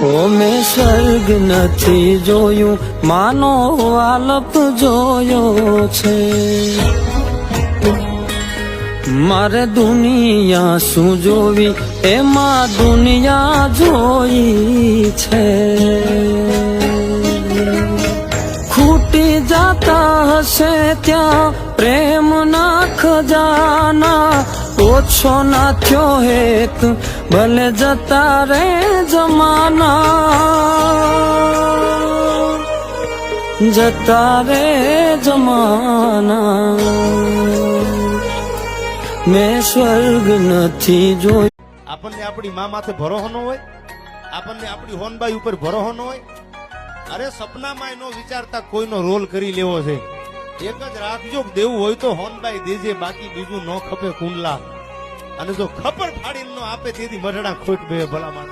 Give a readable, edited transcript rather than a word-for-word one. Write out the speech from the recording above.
ઓ મેં સ્વર્ગ નથી જોયું, માનો આલપ જોયો છે. મારે દુનિયા શું જોવી, એમાં દુનિયા જોઈ છે. ખૂટી જાતા હશે ત્યાં પ્રેમના ખજાના, ઓછો ના થયો હેત ભલે જતા રે જમાના, જતા રે જમાના. મેં સ્વર્ગ નથી જોયું. આપણને આપણી મા માથે ભરોસો ન હોય, આપણને આપણી હોનબાઈ ઉપર ભરોસો ન હોય. અરે સપનામાં નો વિચારતા કોઈનો રોલ કરી લેવો છે. એક જ રાખજો, દેવું હોય તો હોનબાઈ દેજે, બાકી બીજું નો ખપે કુંડલા. અને જો ખબર ફાડીને નો આપે તેથી મઢડા ખોટ બે ભલા માણસ.